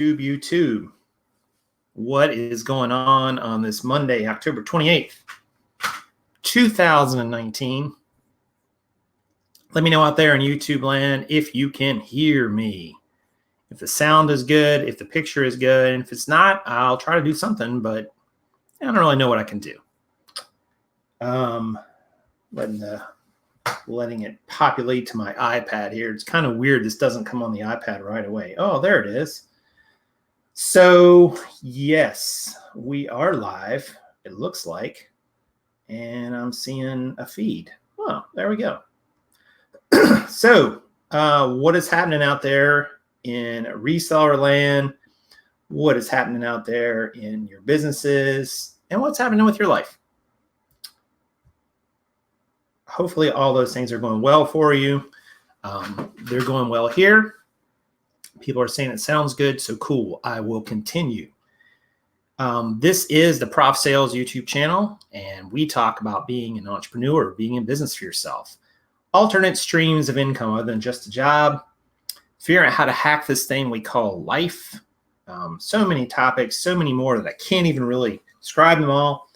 YouTube. What is going on this Monday, October 28th, 2019? Let me know out there in YouTube land if you can hear me. If the sound is good, if the picture is good, and if it's not, I'll try to do something, but I don't really know what I can do. Letting it populate to my iPad here. It's kind of weird. This doesn't come on the iPad right away. Oh, there it is. So yes, we are live. It looks like, and I'm seeing a feed. Oh, there we go. So what is happening out there in reseller land? What is happening out there in your businesses? And what's happening with your life? Hopefully all those things are going well for you. They're going well here. People are saying it sounds good, so cool. I will continue. This is the PROF Sales YouTube channel, and we talk about being an entrepreneur, being in business for yourself. Alternate streams of income other than just a job. Figuring out how to hack this thing we call life. So many topics, so many more that I can't even really describe them all.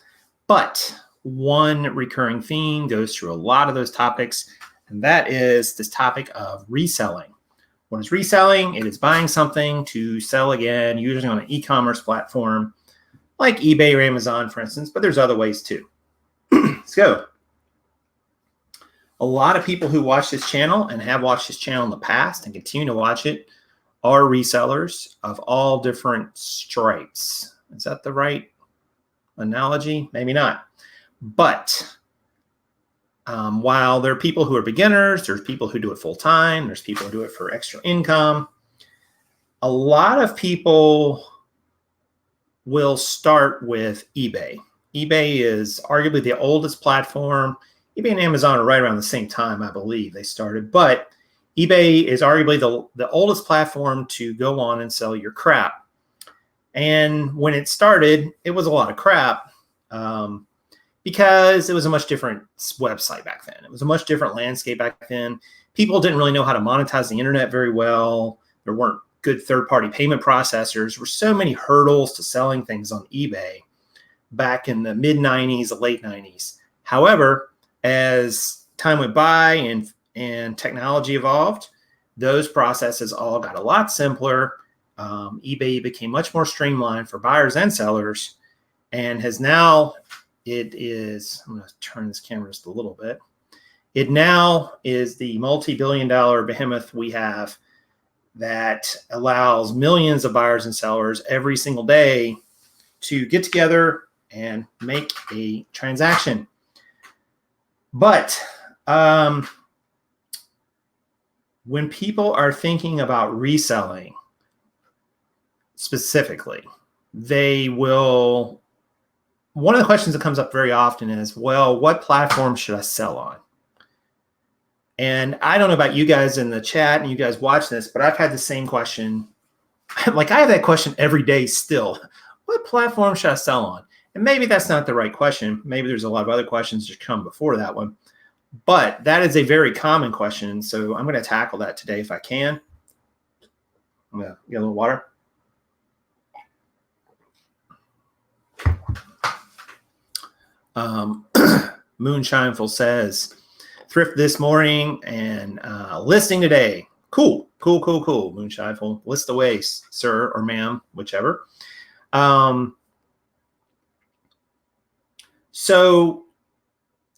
But one recurring theme goes through a lot of those topics, and that is this topic of reselling. What is reselling? It is buying something to sell again, usually on an e-commerce platform like eBay or Amazon, for instance, but there's other ways too. Let's go. A lot of people who watch this channel and have watched this channel in the past and continue to watch it are resellers of all different stripes. Is that the right analogy? Maybe not. But while there are people who are beginners, there's people who do it full time, there's people who do it for extra income. A lot of people will start with eBay. eBay is arguably the oldest platform. eBay and Amazon are right around the same time, I believe they started, but eBay is arguably the oldest platform to go on and sell your crap. And when it started, it was a lot of crap. Because it was a much different website back then. It was a much different landscape back then. People didn't really know how to monetize the internet very well. There weren't good third-party payment processors. There were so many hurdles to selling things on eBay back in the mid-90s, late 90s. However, as time went by and technology evolved, those processes all got a lot simpler. eBay became much more streamlined for buyers and sellers, and has now... It is, I'm going to turn this camera just a little bit. It now is the multi-billion-dollar behemoth we have that allows millions of buyers and sellers every single day to get together and make a transaction. But when people are thinking about reselling specifically, they will... One of the questions that comes up very often is, well, what platform should I sell on? And I don't know about you guys in the chat and you guys watch this, but I've had the same question. Like I have that question every day still. What platform should I sell on? And maybe that's not the right question. Maybe there's a lot of other questions that come before that one. But that is a very common question. So I'm going to tackle that today if I can. I'm going to get a little water. Moonshineful says, thrift this morning and listing today. Cool. Moonshineful, list away, sir or ma'am, whichever. So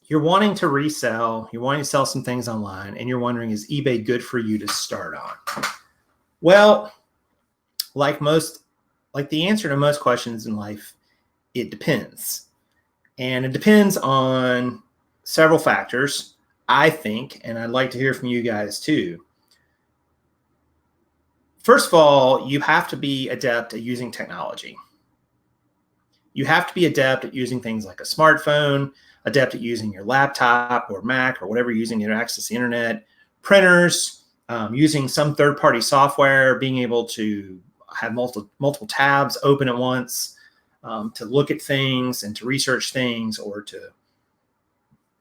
you're wanting to resell, you're wanting to sell some things online, and you're wondering, is eBay good for you to start on? Well, like the answer to most questions in life, it depends. And it depends on several factors, I think, and I'd like to hear from you guys too. First of all, you have to be adept at using technology. You have to be adept at using things like a smartphone, adept at using your laptop or Mac or whatever you're using to access the internet, printers, using some third-party software, being able to have multiple tabs open at once. To look at things and to research things, or to,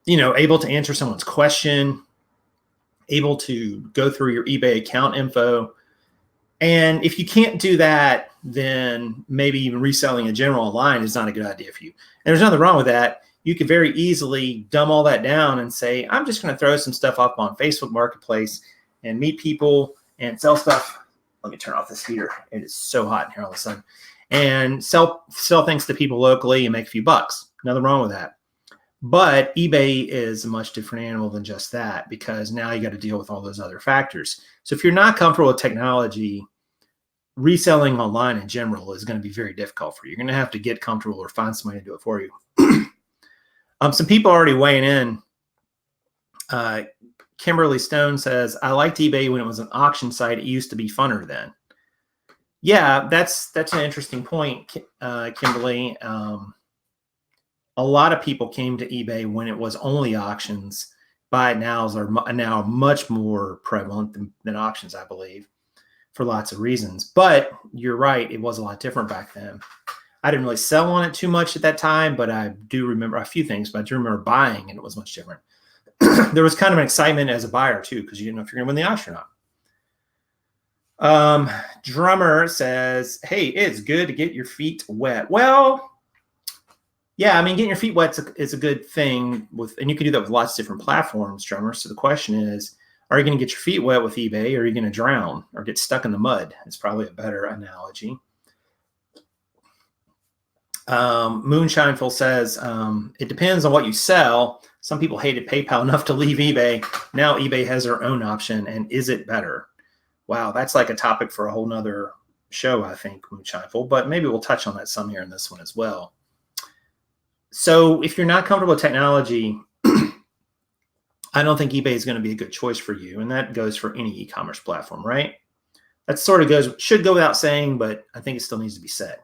able to answer someone's question, able to go through your eBay account info. And if you can't do that, then maybe even reselling in general online is not a good idea for you. And there's nothing wrong with that. You could very easily dumb all that down and say, I'm just going to throw some stuff up on Facebook Marketplace and meet people and sell stuff. Let me turn off this heater. It is so hot in here all of a sudden. And sell things to people locally and make a few bucks. Nothing wrong with that. But eBay is a much different animal than just that, because now you got to deal with all those other factors. So if you're not comfortable with technology, reselling online in general is going to be very difficult for you. You're going to have to get comfortable or find somebody to do it for you. Some people are already weighing in. Kimberly Stone says, I liked eBay when it was an auction site. It used to be funner then. Yeah, that's an interesting point, Kimberly. A lot of people came to eBay when it was only auctions. Buy it nows are now much more prevalent than auctions, I believe, for lots of reasons. But you're right, it was a lot different back then. I didn't really sell on it too much at that time, but I do remember a few things, but I do remember buying, and it was much different. There was kind of an excitement as a buyer too, because you didn't know if you're going to win the auction or not. Drummer says, hey, it's good to get your feet wet. Well, yeah, I mean, getting your feet wet is a good thing, and you can do that with lots of different platforms, Drummer. So the question is, are you going to get your feet wet with eBay, or are you going to drown or get stuck in the mud? It's probably a better analogy. Moonshineful says, it depends on what you sell. Some people hated PayPal enough to leave eBay. Now eBay has their own option, and is it better? Wow, that's like a topic for a whole nother show, I think, Moonshineful, but maybe we'll touch on that some here in this one as well. So if you're not comfortable with technology, I don't think eBay is going to be a good choice for you. And that goes for any e-commerce platform, right? That sort of should go without saying, but I think it still needs to be said.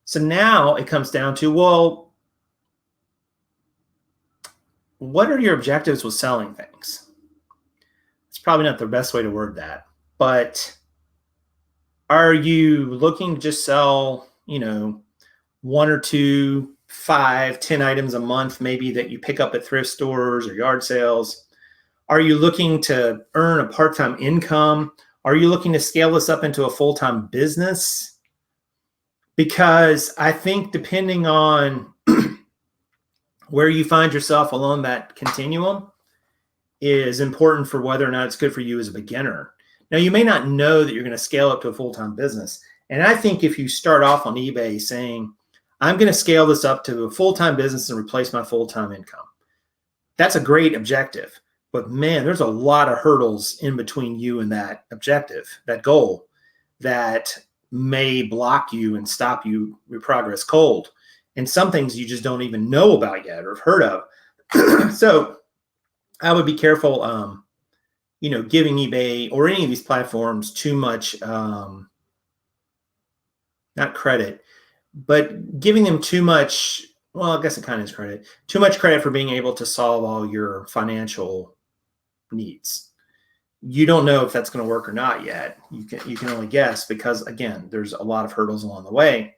So now it comes down to, well, what are your objectives with selling things? It's probably not the best way to word that, but are you looking to just sell, 1 or 2, 5, 10 items a month, maybe, that you pick up at thrift stores or yard sales? Are you looking to earn a part-time income? Are you looking to scale this up into a full-time business? Because I think depending on where you find yourself along that continuum is important for whether or not it's good for you as a beginner. Now, you may not know that you're going to scale up to a full-time business. And I think if you start off on eBay saying, I'm going to scale this up to a full-time business and replace my full-time income, that's a great objective. But man, there's a lot of hurdles in between you and that objective, that goal, that may block you and stop your progress cold. And some things you just don't even know about yet or have heard of. So I would be careful, giving eBay or any of these platforms too much, not credit, but giving them too much, well, I guess it kind of is credit, too much credit for being able to solve all your financial needs. You don't know if that's going to work or not yet. You can only guess, because again, there's a lot of hurdles along the way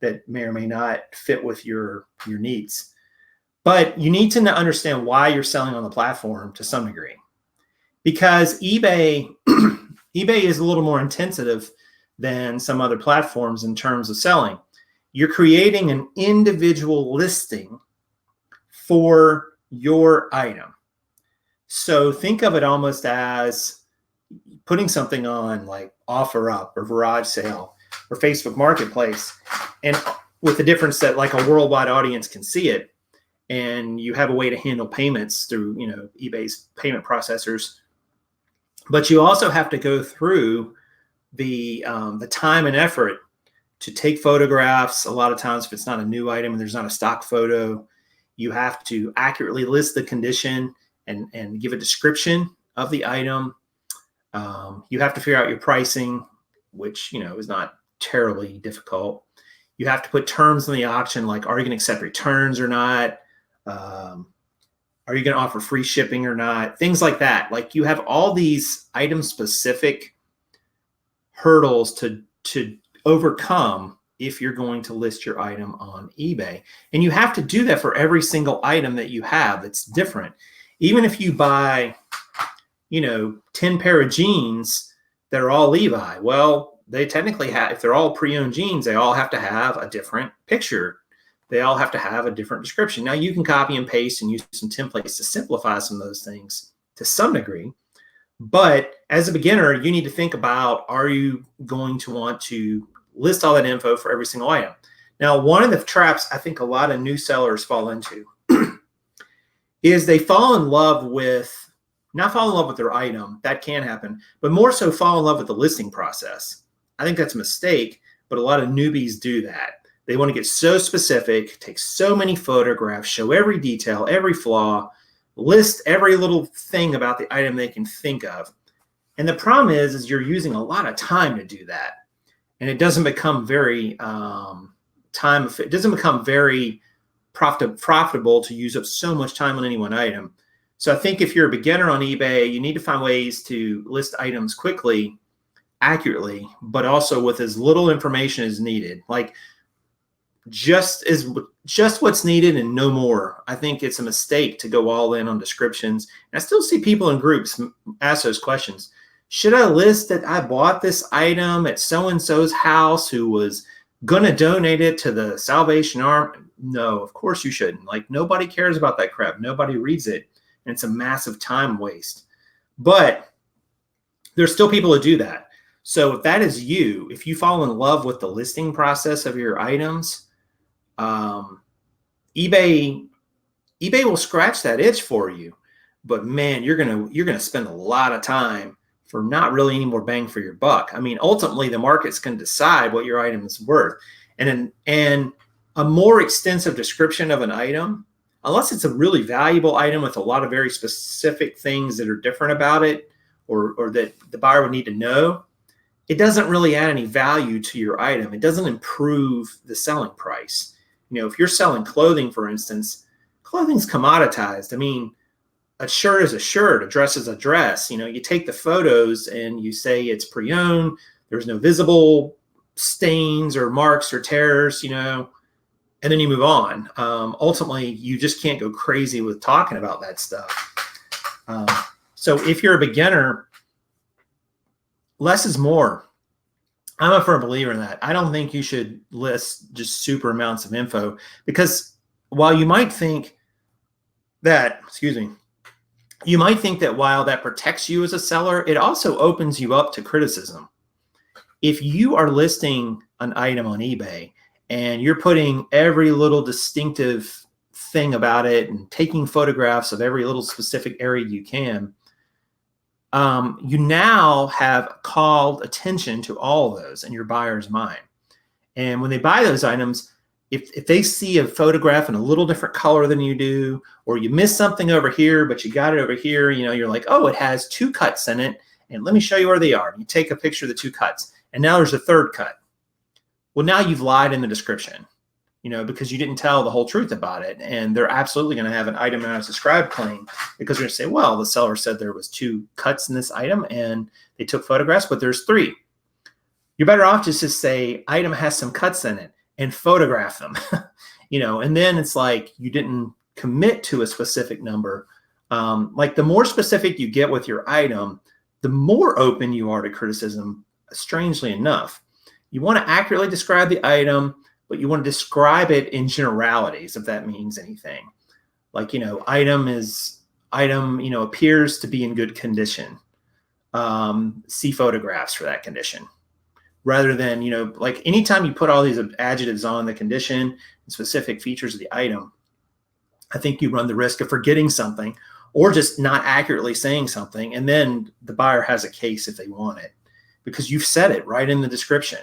that may or may not fit with your needs. But you need to understand why you're selling on the platform to some degree, because eBay is a little more intensive than some other platforms in terms of selling. You're creating an individual listing for your item. So think of it almost as putting something on like OfferUp or Garage Sale or Facebook Marketplace, and with the difference that like a worldwide audience can see it, and you have a way to handle payments through eBay's payment processors. But you also have to go through the time and effort to take photographs. A lot of times, if it's not a new item and there's not a stock photo, you have to accurately list the condition and give a description of the item. You have to figure out your pricing, which is not terribly difficult. You have to put terms in the auction, like, are you going to accept returns or not? Are you going to offer free shipping or not? Things like that. Like, you have all these item-specific hurdles to overcome if you're going to list your item on eBay. And you have to do that for every single item that you have that's different. Even if you buy, 10 pair of jeans, that are all Levi. Well, they technically have, if they're all pre-owned jeans, they all have to have a different picture. They all have to have a different description. Now you can copy and paste and use some templates to simplify some of those things to some degree. But as a beginner, you need to think about, are you going to want to list all that info for every single item? Now, one of the traps I think a lot of new sellers fall into is they fall in love with, not fall in love with their item, that can happen, but more so fall in love with the listing process. I think that's a mistake, but a lot of newbies do that. They want to get so specific, take so many photographs, show every detail, every flaw, list every little thing about the item they can think of. And the problem is you're using a lot of time to do that. And it doesn't become very it doesn't become very profitable to use up so much time on any one item. So I think if you're a beginner on eBay, you need to find ways to list items quickly, accurately, but also with as little information as needed. Like just what's needed and no more. I think it's a mistake to go all in on descriptions. And I still see people in groups ask those questions. Should I list that I bought this item at so-and-so's house who was going to donate it to the Salvation Army? No, of course you shouldn't. Like, nobody cares about that crap. Nobody reads it. And it's a massive time waste. But there's still people who do that. So if that is you, if you fall in love with the listing process of your items, eBay will scratch that itch for you. But man, you're gonna spend a lot of time for not really any more bang for your buck. I mean, ultimately, the market's going to decide what your item is worth. And a more extensive description of an item, unless it's a really valuable item with a lot of very specific things that are different about it, or that the buyer would need to know, it doesn't really add any value to your item. It doesn't improve the selling price. You know, if you're selling clothing, for instance, clothing's commoditized. I mean, a shirt is a shirt, a dress is a dress. You know, you take the photos and you say it's pre-owned, there's no visible stains or marks or tears, you know, and then you move on. Ultimately, you just can't go crazy with talking about that stuff. So if you're a beginner, less is more. I'm a firm believer in that. I don't think you should list just super amounts of info, because while you might think that, you might think that while that protects you as a seller, it also opens you up to criticism. If you are listing an item on eBay and you're putting every little distinctive thing about it and taking photographs of every little specific area you can, you now have called attention to all of those in your buyer's mind. And when they buy those items, if they see a photograph in a little different color than you do, or you miss something over here, but you got it over here, you know, you're like, oh, it has 2 cuts in it, and let me show you where they are. You take a picture of the 2 cuts, and now there's a 3rd cut. Well, now you've lied in the description, you know, because you didn't tell the whole truth about it. And they're absolutely going to have an item as described claim, because they're going to say, well, the seller said there was 2 cuts in this item and they took photographs, but there's 3. You're better off just to say item has some cuts in it and photograph them, you know, and then it's like you didn't commit to a specific number. Like the more specific you get with your item, the more open you are to criticism, strangely enough. You want to accurately describe the item, but you want to describe it in generalities, if that means anything. Like, you know, item, you know, appears to be in good condition. See photographs for that condition. Rather than, you know, like anytime you put all these adjectives on the condition and specific features of the item, I think you run the risk of forgetting something or just not accurately saying something. And then the buyer has a case if they want it, because you've said it right in the description.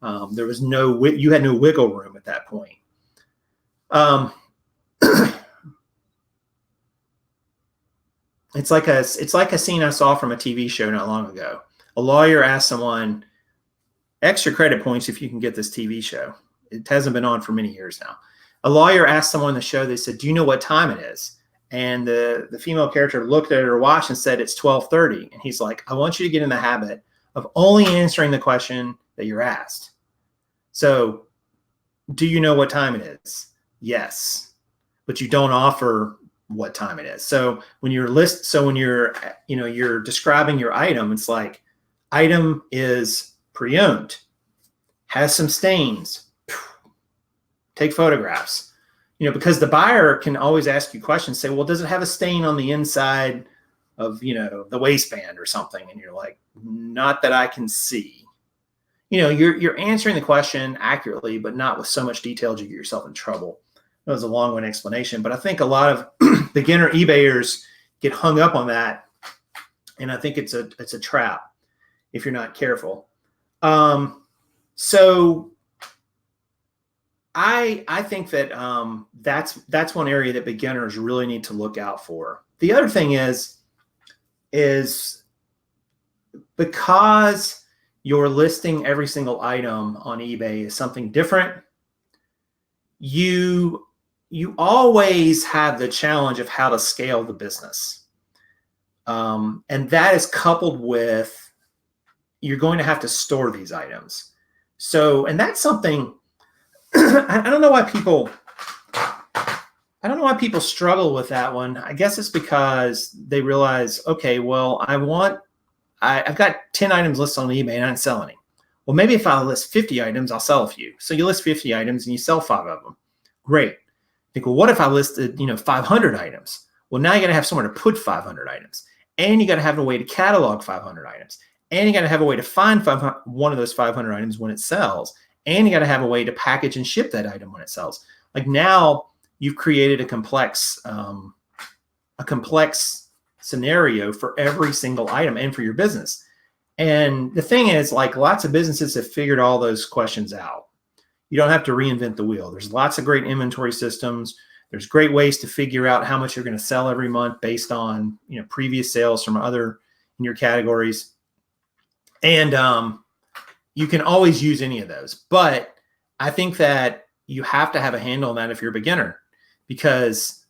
There was you had no wiggle room at that point. It's like a scene I saw from a TV show not long ago. A lawyer asked someone, extra credit points if you can get this TV show. It hasn't been on for many years now. A lawyer asked someone on the show, they said, do you know what time it is? And the female character looked at her watch and said, it's 12:30. And he's like, I want you to get in the habit of only answering the question that you're asked. So, do you know what time it is? Yes. But you don't offer what time it is. So when you're you're describing your item, it's like, Item is pre-owned, has some stains. Take photographs. Because the buyer can always ask you questions, say, well, does it have a stain on the inside of, the waistband or something? And you're like, not that I can see. You're answering the question accurately, but not with so much detail to get yourself in trouble. That was a long-winded explanation, but I think a lot of beginner eBayers get hung up on that, and I think it's a trap if you're not careful. So I think that that's one area that beginners really need to look out for. The other thing is because you're listing every single item on eBay is something different, you always have the challenge of how to scale the business. And that is coupled with you're going to have to store these items. So, and that's something I don't know why people struggle with that one. I guess it's because they realize, okay, well, I've got 10 items listed on eBay and I don't sell any. Well, maybe if I list 50 items, I'll sell a few. So you list 50 items and you sell 5 of them. Great. Think, well, what if I listed, 500 items? Well, now you got to have somewhere to put 500 items, and you got to have a way to catalog 500 items, and you got to have a way to find one of those 500 items when it sells, and you got to have a way to package and ship that item when it sells. Like, now you've created a complex scenario for every single item and for your business. And the thing is, like, lots of businesses have figured all those questions out. You don't have to reinvent the wheel. There's lots of great inventory systems. There's great ways to figure out how much you're going to sell every month based on, previous sales from other in your categories. And you can always use any of those. But I think that you have to have a handle on that if you're a beginner, because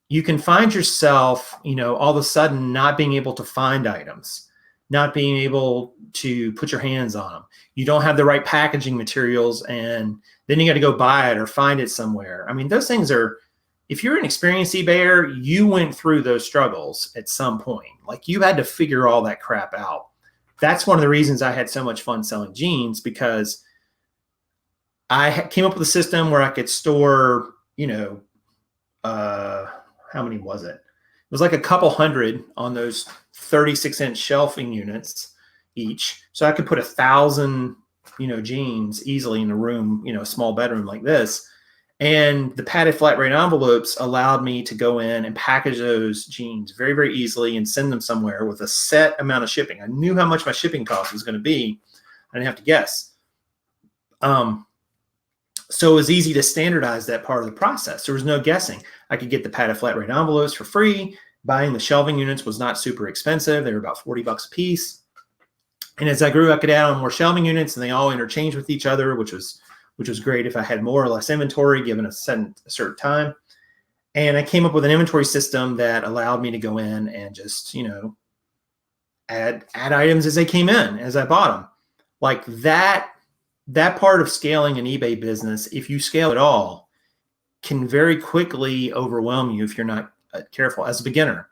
you can find yourself, all of a sudden not being able to find items, not being able to put your hands on them. You don't have the right packaging materials, and then you got to go buy it or find it somewhere. I mean, those things are, if you're an experienced eBayer, you went through those struggles at some point. Like, you had to figure all that crap out. That's one of the reasons I had so much fun selling jeans, because I came up with a system where I could store, how many was it? It was like a couple hundred on those 36-inch shelving units each. So I could put 1,000, jeans easily in a room, a small bedroom like this. And the padded flat rate envelopes allowed me to go in and package those jeans very, very easily and send them somewhere with a set amount of shipping. I knew how much my shipping cost was going to be. I didn't have to guess. So it was easy to standardize that part of the process. There was no guessing. I could get the padded flat rate envelopes for free. Buying the shelving units was not super expensive. They were about $40 a piece. And as I grew, I could add on more shelving units, and they all interchanged with each other, which was great if I had more or less inventory given a certain time. And I came up with an inventory system that allowed me to go in and just, add items as they came in, as I bought them. Like, that part of scaling an eBay business, if you scale at all, can very quickly overwhelm you if you're not careful as a beginner.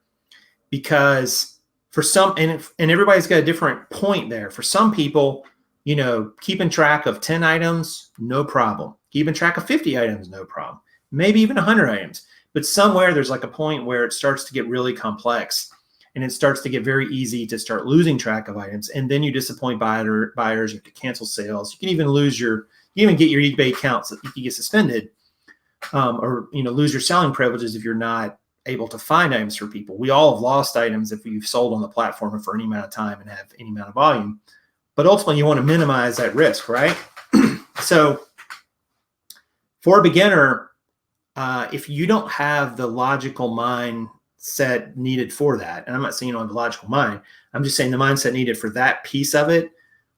Because for some, and everybody's got a different point there. For some people, keeping track of 10 items, no problem. Keeping track of 50 items, no problem. Maybe even 100 items. But somewhere there's like a point where it starts to get really complex, and it starts to get very easy to start losing track of items. And then you disappoint buyers. You have to cancel sales. You can even get your eBay accounts that you can get suspended, or lose your selling privileges if you're not able to find items for people. We all have lost items if you've sold on the platform for any amount of time and have any amount of volume. But ultimately, you want to minimize that risk, right? So for a beginner, if you don't have the logical mindset needed for that, and I'm not saying you don't have the logical mind, I'm just saying the mindset needed for that piece of it,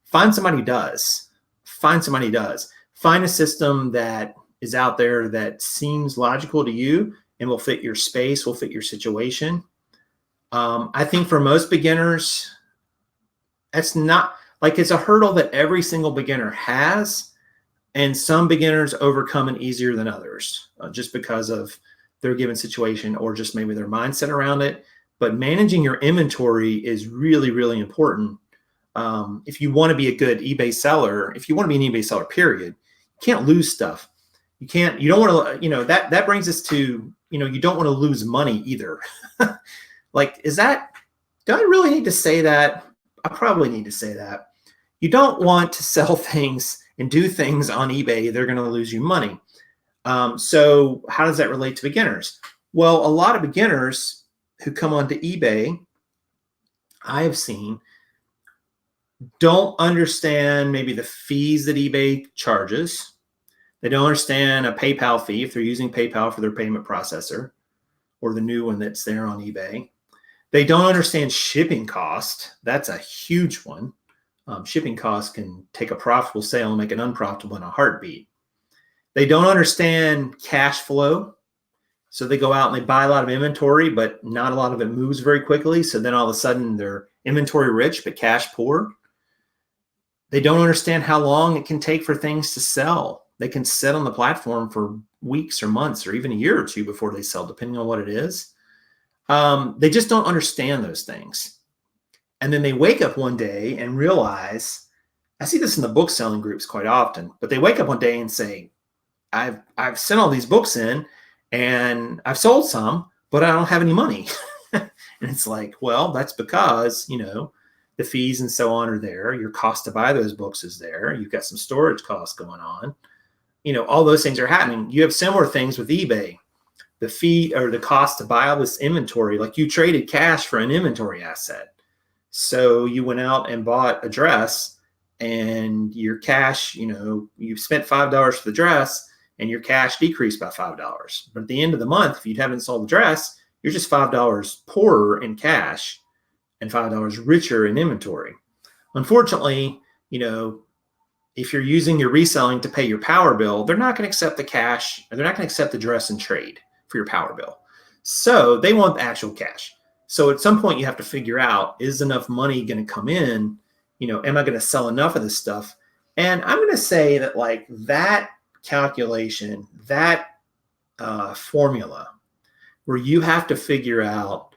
find somebody who does. Find somebody who does. Find a system that is out there that seems logical to you and will fit your space, will fit your situation. I think for most beginners, it's not like, it's a hurdle that every single beginner has, and some beginners overcome it easier than others, just because of their given situation or just maybe their mindset around it. But managing your inventory is really, really important. if you want to be a good eBay seller, if you want to be an eBay seller, period, you can't lose stuff. You don't want to, that brings us to, you don't want to lose money either. Like, do I really need to say that? I probably need to say that. You don't want to sell things and do things on eBay. They're going to lose you money. So how does that relate to beginners? Well, a lot of beginners who come onto eBay, I have seen, don't understand maybe the fees that eBay charges. They don't understand a PayPal fee if they're using PayPal for their payment processor or the new one that's there on eBay. They don't understand shipping cost. That's a huge one. Shipping costs can take a profitable sale and make it unprofitable in a heartbeat. They don't understand cash flow. So they go out and they buy a lot of inventory, but not a lot of it moves very quickly. So then all of a sudden they're inventory rich, but cash poor. They don't understand how long it can take for things to sell. They can sit on the platform for weeks or months or even a year or two before they sell, depending on what it is. They just don't understand those things. And then they wake up one day and realize, I see this in the book selling groups quite often, but they wake up one day and say, I've sent all these books in and I've sold some, but I don't have any money. And it's like, well, that's because, the fees and so on are there. Your cost to buy those books is there. You've got some storage costs going on. All those things are happening. You have similar things with eBay. The fee or the cost to buy all this inventory, like you traded cash for an inventory asset. So you went out and bought a dress and your cash, you spent $5 for the dress and your cash decreased by $5. But at the end of the month, if you haven't sold the dress, you're just $5 poorer in cash and $5 richer in inventory. Unfortunately, if you're using your reselling to pay your power bill, they're not going to accept the cash, or they're not going to accept the dress and trade for your power bill. So they want the actual cash. So at some point you have to figure out, is enough money going to come in? Am I going to sell enough of this stuff? And I'm going to say that like that calculation, that formula where you have to figure out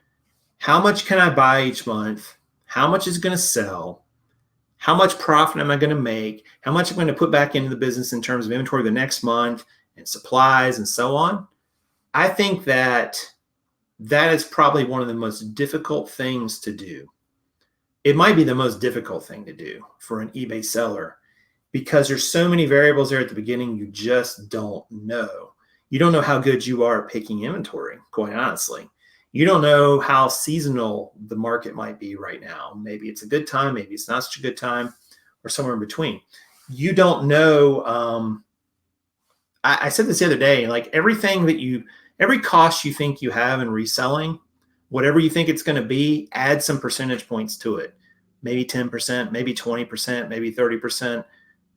how much can I buy each month? How much is going to sell? How much profit am I going to make? How much am I going to put back into the business in terms of inventory the next month and supplies and so on? I think that is probably one of the most difficult things to do. It might be the most difficult thing to do for an eBay seller because there's so many variables there at the beginning you just don't know. You don't know how good you are at picking inventory, quite honestly. You don't know how seasonal the market might be right now. Maybe it's a good time, maybe it's not such a good time, or somewhere in between. You don't know. I said this the other day, like every cost you think you have in reselling, whatever you think it's going to be, add some percentage points to it. Maybe 10%, maybe 20%, maybe 30%.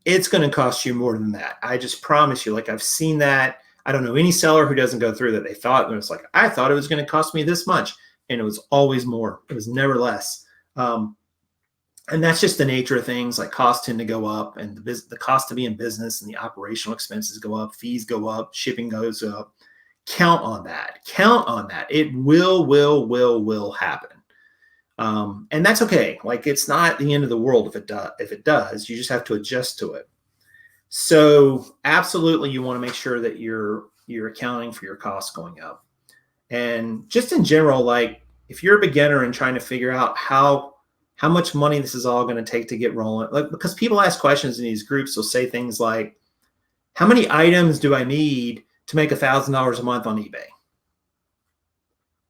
It's going to cost you more than that. I just promise you, like I've seen that. I don't know any seller who doesn't go through that. They thought, and it's like, I thought it was going to cost me this much. And it was always more. It was never less. And that's just the nature of things. Like costs tend to go up, and the cost to be in business and the operational expenses go up, fees go up, shipping goes up. Count on that. Count on that. It will happen. And that's okay. Like it's not the end of the world if it does. You just have to adjust to it. So absolutely, you want to make sure that you're accounting for your costs going up. And just in general, like if you're a beginner and trying to figure out how much money this is all going to take to get rolling, like because people ask questions in these groups, they'll say things like, how many items do I need to make $1,000 a month on eBay?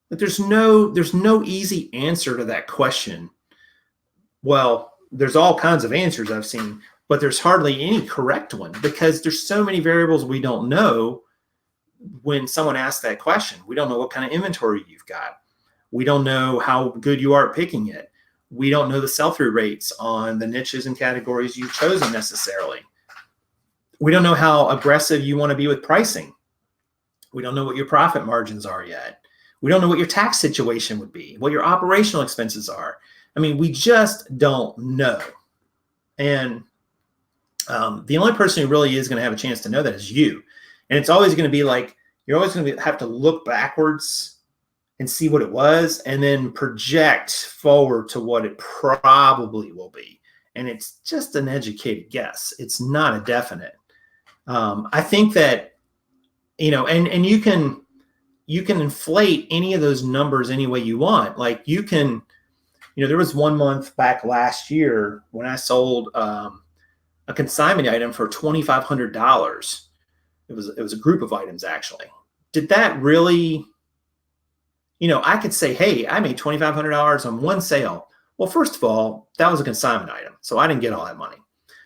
But there's no easy answer to that question. Well, there's all kinds of answers I've seen, but there's hardly any correct one because there's so many variables we don't know when someone asks that question. We don't know what kind of inventory you've got. We don't know how good you are at picking it. We don't know the sell-through rates on the niches and categories you've chosen necessarily. We don't know how aggressive you want to be with pricing. We don't know what your profit margins are yet. We don't know what your tax situation would be, what your operational expenses are. I mean, we just don't know. And the only person who really is going to have a chance to know that is you. And it's always going to be like, you're always going to have to look backwards and see what it was and then project forward to what it probably will be. and it's just an educated guess. It's not a definite. I think that, and you can inflate any of those numbers any way you want. Like you can, there was 1 month back last year when I sold a consignment item for $2,500. It was a group of items actually. Did that really, I could say, hey, I made $2,500 on one sale. Well, first of all, that was a consignment item, so I didn't get all that money.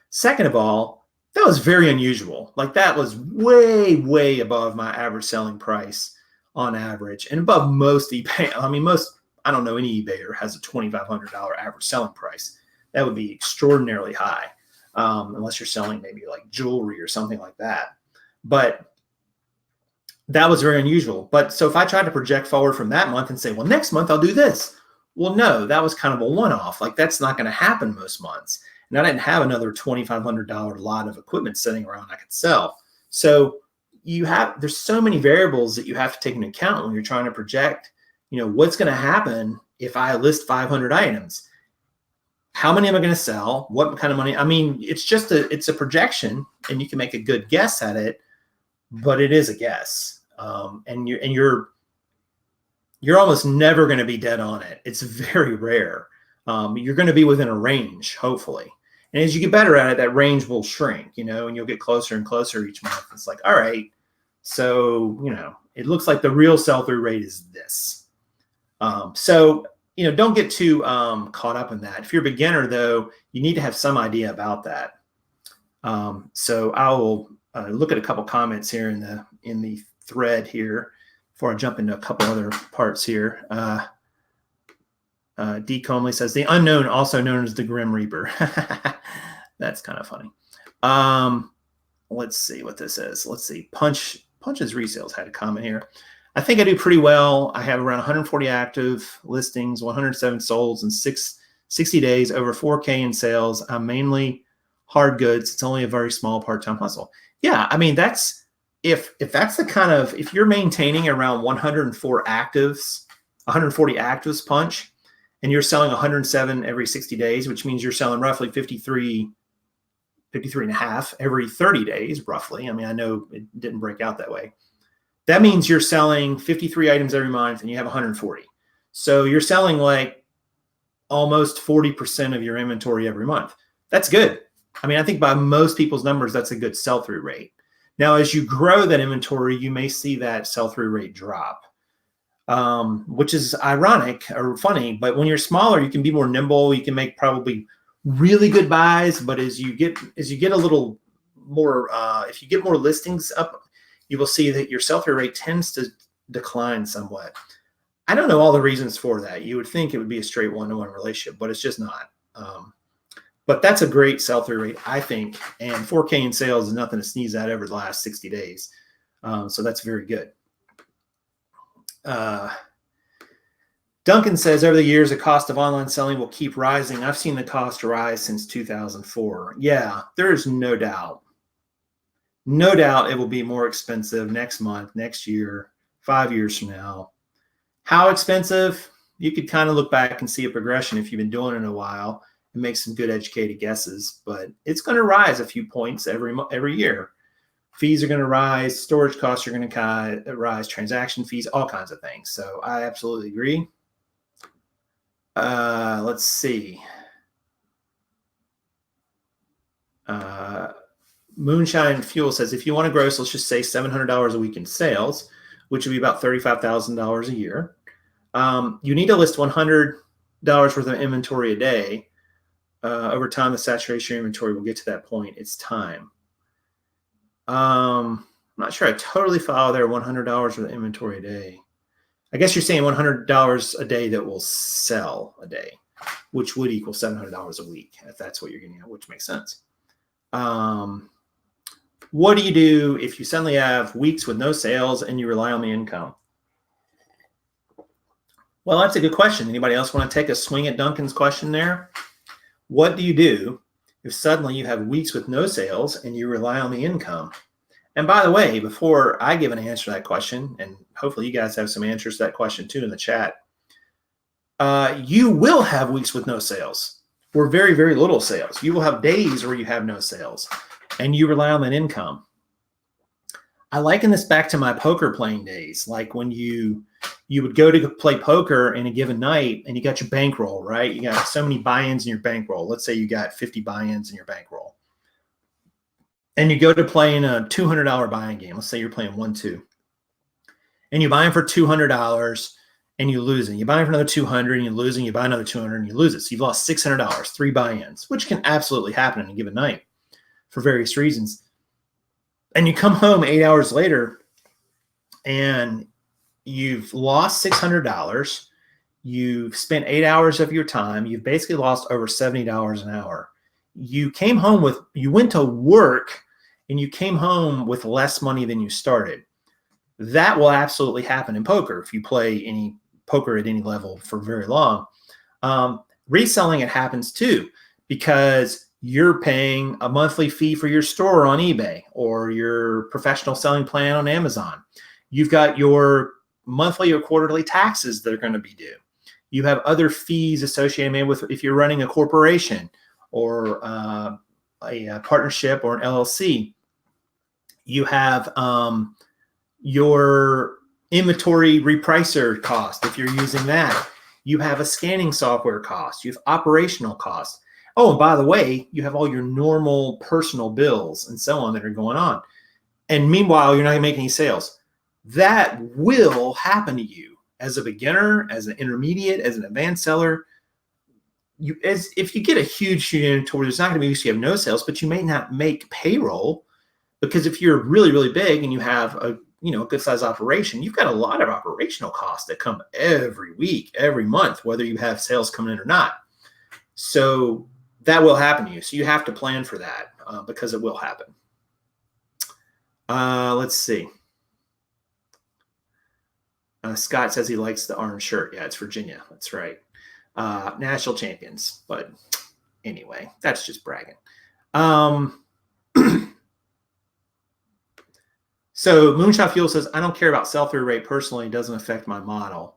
Second of all, that was very unusual. Like that was way, way above my average selling price on average, and above most eBay. I mean, I don't know any eBayer has a $2,500 average selling price. That would be extraordinarily high, unless you're selling maybe like jewelry or something like that. But that was very unusual. But so if I tried to project forward from that month and say, well, next month I'll do this. Well, no, that was kind of a one-off. Like that's not going to happen most months. And I didn't have another $2,500 lot of equipment sitting around I could sell. So there's so many variables that you have to take into account when you're trying to project, what's going to happen if I list 500 items? How many am I going to sell? What kind of money? I mean, it's a projection, and you can make a good guess at it, but it is a guess. And you're almost never going to be dead on it. It's very rare. You're going to be within a range, hopefully. And as you get better at it, that range will shrink, and you'll get closer and closer each month. It's like, all right, so, it looks like the real sell-through rate is this. So, don't get too caught up in that. If you're a beginner, though, you need to have some idea about that. So I will look at a couple comments here in the thread here before I jump into a couple other parts here. D. Comley says, the unknown, also known as the Grim Reaper. That's kind of funny. Let's see what this is. Let's see. Punch's Resales had a comment here. I think I do pretty well. I have around 140 active listings, 107 solds in 60 days, over 4K in sales. I'm mainly hard goods. It's only a very small part-time hustle. Yeah, I mean, that's if that's the kind of, if you're maintaining around 140 actives, Punch, and you're selling 107 every 60 days, which means you're selling roughly 53 and a half every 30 days, roughly. I mean, I know it didn't break out that way. That means you're selling 53 items every month and you have 140. So you're selling like almost 40% of your inventory every month. That's good. I mean, I think by most people's numbers, that's a good sell-through rate. Now, as you grow that inventory, you may see that sell-through rate drop, which is ironic or funny. But when you're smaller, you can be more nimble. You can make probably really good buys. But as you get a little more, if you get more listings up, you will see that your sell-through rate tends to decline somewhat. I don't know all the reasons for that. You would think it would be a straight one-to-one relationship, but it's just not. But that's a great sell-through rate, I think. And 4K in sales is nothing to sneeze at over the last 60 days. So that's very good. Duncan says, over the years, the cost of online selling will keep rising. I've seen the cost rise since 2004. Yeah, there is no doubt. No doubt it will be more expensive next month, next year, 5 years from now. How expensive? You could kind of look back and see a progression if you've been doing it a while and make some good educated guesses. But it's going to rise a few points every year. Fees are going to rise. Storage costs are going to rise. Transaction fees, all kinds of things. So I absolutely agree. Let's see. Moonshine Fuel says, if you want to gross, let's just say $700 a week in sales, which would be about $35,000 a year. You need to list $100 worth of inventory a day. Over time, the saturation of inventory will get to that point. It's time. I'm not sure I totally follow there. $100 worth of inventory a day. I guess you're saying $100 a day that will sell a day, which would equal $700 a week, if that's what you're getting at, which makes sense. What do you do if you suddenly have weeks with no sales and you rely on the income? Well, that's a good question. Anybody else want to take a swing at Duncan's question there? What do you do if suddenly you have weeks with no sales and you rely on the income? And by the way, before I give an answer to that question, and hopefully you guys have some answers to that question too in the chat, you will have weeks with no sales. or very, very little sales. You will have days where you have no sales and you rely on that income. I liken this back to my poker playing days. Like when you would go to play poker in a given night and you got your bankroll, right? You got so many buy-ins in your bankroll. Let's say you got 50 buy-ins in your bankroll. And you go to play in a $200 buy-in game. Let's say you're playing 1-2. And you buy in for $200 and you lose it. You buy in for another 200 and you lose it. You buy another 200 and you lose it. So you've lost $600, 3 buy-ins, which can absolutely happen in a given night for various reasons. And you come home 8 hours later and you've lost $600. You've spent 8 hours of your time. You've basically lost over $70 an hour. You went to work and you came home with less money than you started. That will absolutely happen in poker if you play any poker at any level for very long. Reselling, it happens too, because you're paying a monthly fee for your store on eBay or your professional selling plan on Amazon. You've got your monthly or quarterly taxes that are going to be due. You have other fees associated with if you're running a corporation or a partnership or an LLC. You have your inventory repricer cost if you're using that. You have a scanning software cost. You have operational costs. Oh, and by the way, you have all your normal personal bills and so on that are going on. And meanwhile, you're not going to make any sales. That will happen to you as a beginner, as an intermediate, as an advanced seller. If you get a huge inventory, there's not going to be use you have no sales, but you may not make payroll, because if you're really, really big and you have a good size operation, you've got a lot of operational costs that come every week, every month, whether you have sales coming in or not. So that will happen to you. So you have to plan for that because it will happen. Let's see. Scott says he likes the orange shirt. Yeah, it's Virginia. That's right. National champions. But anyway, that's just bragging. So Moonshot Fuel says, I don't care about sell-through rate personally. It doesn't affect my model.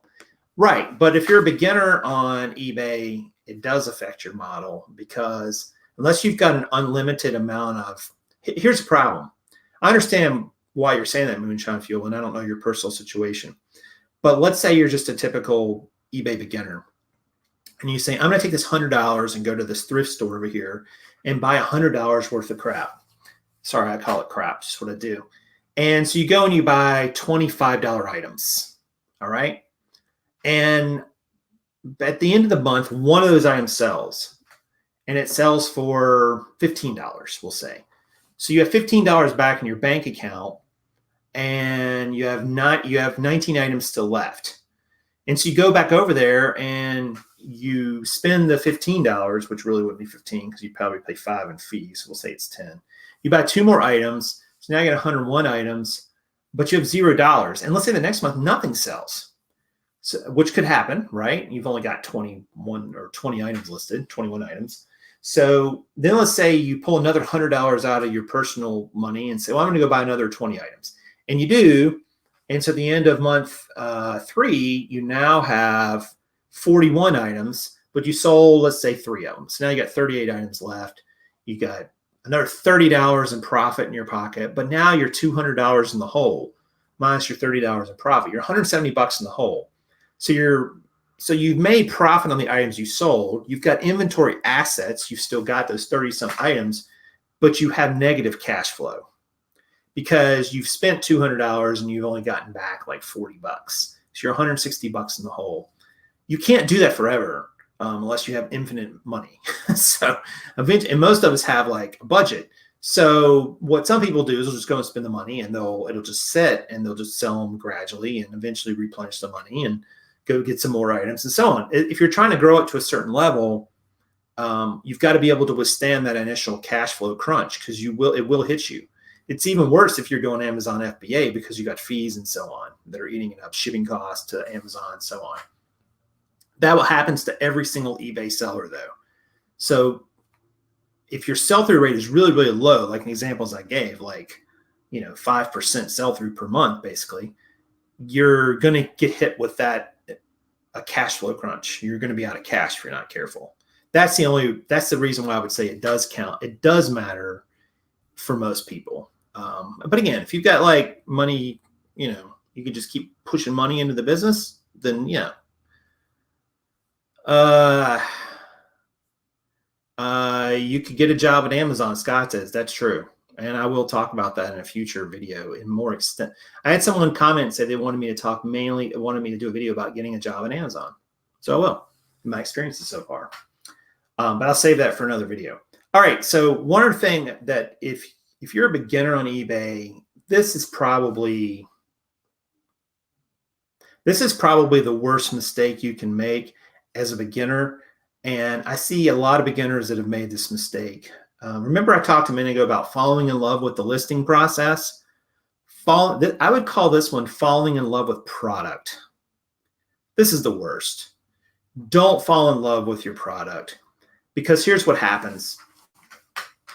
Right. But if you're a beginner on eBay, it does affect your model, because unless you've got an unlimited amount of, here's the problem. I understand why you're saying that, Moonshot Fuel, and I don't know your personal situation. But let's say you're just a typical eBay beginner. And you say, I'm going to take this $100 and go to this thrift store over here and buy $100 worth of crap. Sorry, I call it crap. Just what I do. And so you go and you buy $25 items. All right. And at the end of the month, one of those items sells. And it sells for $15, we'll say. So you have $15 back in your bank account, and you have 19 items still left. And so you go back over there and you spend the $15, which really wouldn't be 15 because you probably pay 5 in fees. We'll say it's 10. You buy 2 more items. So now you got 101 items, but you have $0. And let's say the next month, nothing sells, which could happen, right? You've only got 21 or 20 items listed, 21 items. So then let's say you pull another $100 out of your personal money and say, well, I'm going to go buy another 20 items. And you do. And so at the end of month 3, you now have 41 items, but you sold, let's say, 3 of them. So now you got 38 items left. You got another $30 in profit in your pocket, but now you're $200 in the hole minus your $30 in profit. You're $170 in the hole. So you've made profit on the items you sold. You've got inventory assets. You've still got those 30-some items, but you have negative cash flow because you've spent $200 and you've only gotten back like $40. So you're $160 in the hole. You can't do that forever. Unless you have infinite money. So eventually, and most of us have like a budget. So what some people do is they'll just go and spend the money, and it'll just sit, and they'll just sell them gradually and eventually replenish the money and go get some more items and so on. If you're trying to grow it to a certain level, you've got to be able to withstand that initial cash flow crunch, because it will hit you. It's even worse if you're going Amazon FBA, because you got fees and so on that are eating it up, shipping costs to Amazon and so on. That happens to every single eBay seller, though. So if your sell-through rate is really, really low, like in the examples I gave, like 5% sell-through per month, basically, you're going to get hit with a cash flow crunch. You're going to be out of cash if you're not careful. that's the reason why I would say it does count. It does matter for most people. But again, if you've got like money, you can just keep pushing money into the business, then yeah. You could get a job at Amazon, Scott says. That's true. And I will talk about that in a future video in more extent. I had someone comment and say they wanted me to do a video about getting a job at Amazon. So I will, in my experiences so far. But I'll save that for another video. All right. So one other thing that if you're a beginner on eBay, this is probably the worst mistake you can make as a beginner. And I see a lot of beginners that have made this mistake. Remember I talked a minute ago about falling in love with the listing process? I would call this one falling in love with product. This is the worst. Don't fall in love with your product, because here's what happens.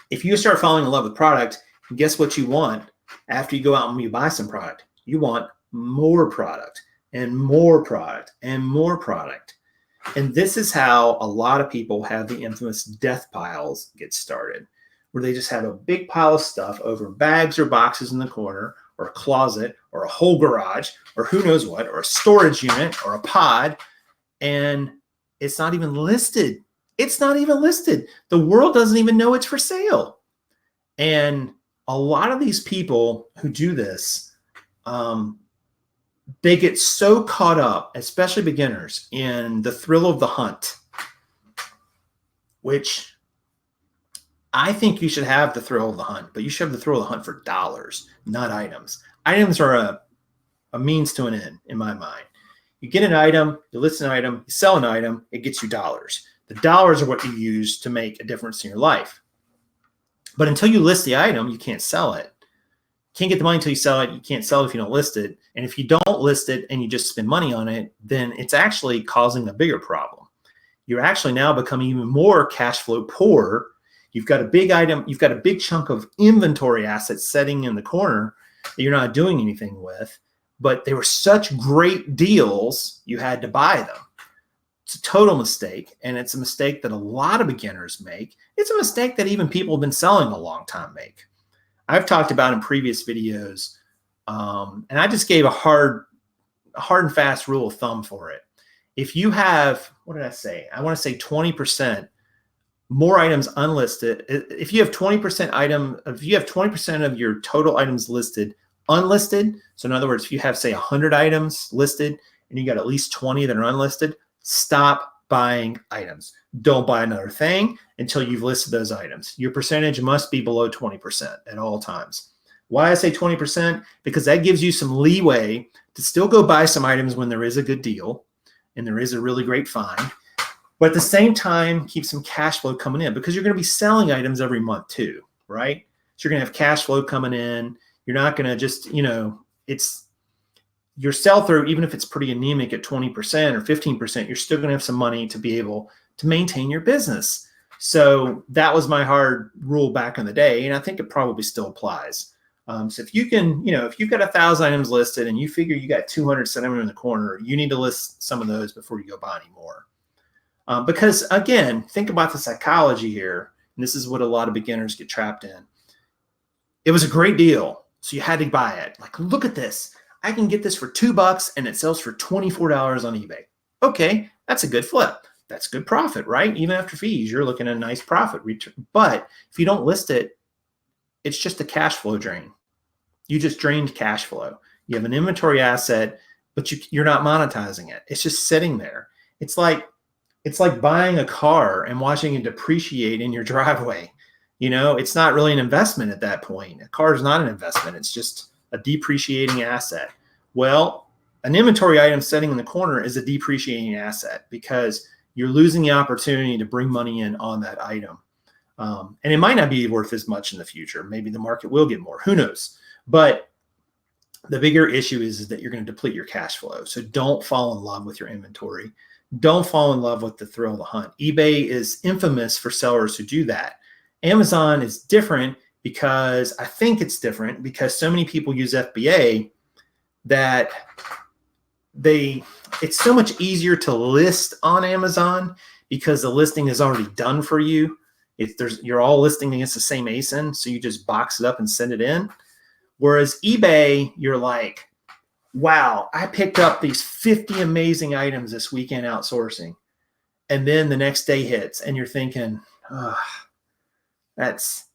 If you start falling in love with product, guess what you want after you go out and you buy some product? You want more product and more product and more product. And this is how a lot of people have the infamous death piles get started, where they just have a big pile of stuff over bags or boxes in the corner, or a closet, or a whole garage, or who knows what, or a storage unit, or a pod, and it's not even listed. It's not even listed. The world doesn't even know it's for sale. And a lot of these people who do this, they get so caught up, especially beginners, in the thrill of the hunt, which I think you should have the thrill of the hunt, but you should have the thrill of the hunt for dollars, not items. Items are a means to an end in my mind. You get an item, you list an item, you sell an item, it gets you dollars. The dollars are what you use to make a difference in your life. But until you list the item, you can't sell it. You can't get the money until you sell it. You can't sell it if you don't list it. And if you don't list it and you just spend money on it, then it's actually causing a bigger problem. You're actually now becoming even more cash flow poor. You've got a big item, you've got a big chunk of inventory assets sitting in the corner that you're not doing anything with, but they were such great deals, you had to buy them. It's a total mistake, and it's a mistake that a lot of beginners make. It's a mistake that even people have been selling a long time make. I've talked about in previous videos, and I just gave a hard and fast rule of thumb for it. If you have, what did I say? I want to say 20% more items unlisted. If you have 20% of your total items listed unlisted, so in other words, if you have, say, 100 items listed and you got at least 20 that are unlisted, stop buying items. Don't buy another thing until you've listed those items. Your percentage must be below 20% at all times. Why I say 20%? Because that gives you some leeway to still go buy some items when there is a good deal and there is a really great find, but at the same time, keep some cash flow coming in, because you're going to be selling items every month too, right? So you're going to have cash flow coming in. You're not going to just, it's your sell-through, even if it's pretty anemic at 20% or 15%, you're still going to have some money to be able to maintain your business. So that was my hard rule back in the day, and I think it probably still applies. So if you can, if you've got 1,000 items listed and you figure you got 200 sitting in the corner, you need to list some of those before you go buy any more. Because again, think about the psychology here, and this is what a lot of beginners get trapped in. It was a great deal, so you had to buy it. Like, look at this. I can get this for $2 and it sells for $24 on eBay. Okay, that's a good flip. That's good profit, right? Even after fees, you're looking at a nice profit return. But if you don't list it, it's just a cash flow drain. You just drained cash flow. You have an inventory asset, but you're not monetizing it. It's just sitting there. It's like buying a car and watching it depreciate in your driveway. It's not really an investment at that point. A car is not an investment. It's just a depreciating asset. Well, an inventory item sitting in the corner is a depreciating asset because you're losing the opportunity to bring money in on that item. And it might not be worth as much in the future. Maybe the market will get more. Who knows? But the bigger issue is that you're going to deplete your cash flow. So don't fall in love with your inventory. Don't fall in love with the thrill of the hunt. eBay is infamous for sellers who do that. Amazon is different because I think it's different because so many people use FBA that it's so much easier to list on Amazon because the listing is already done for you. You're all listing against the same ASIN, so you just box it up and send it in. Whereas eBay, you're like, wow, I picked up these 50 amazing items this weekend outsourcing. And then the next day hits and you're thinking, oh, that's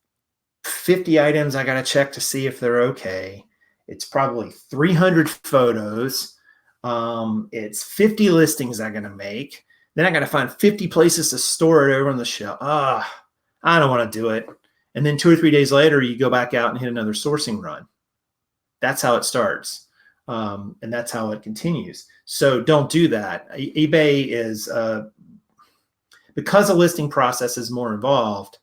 50 items I got to check to see if they're okay. It's probably 300 photos. It's 50 listings I'm going to make. Then I got to find 50 places to store it over on the shelf. I don't want to do it. And then 2 or 3 days later, you go back out and hit another sourcing run. That's how it starts. And that's how it continues. So don't do that. eBay is, because the listing process is more involved.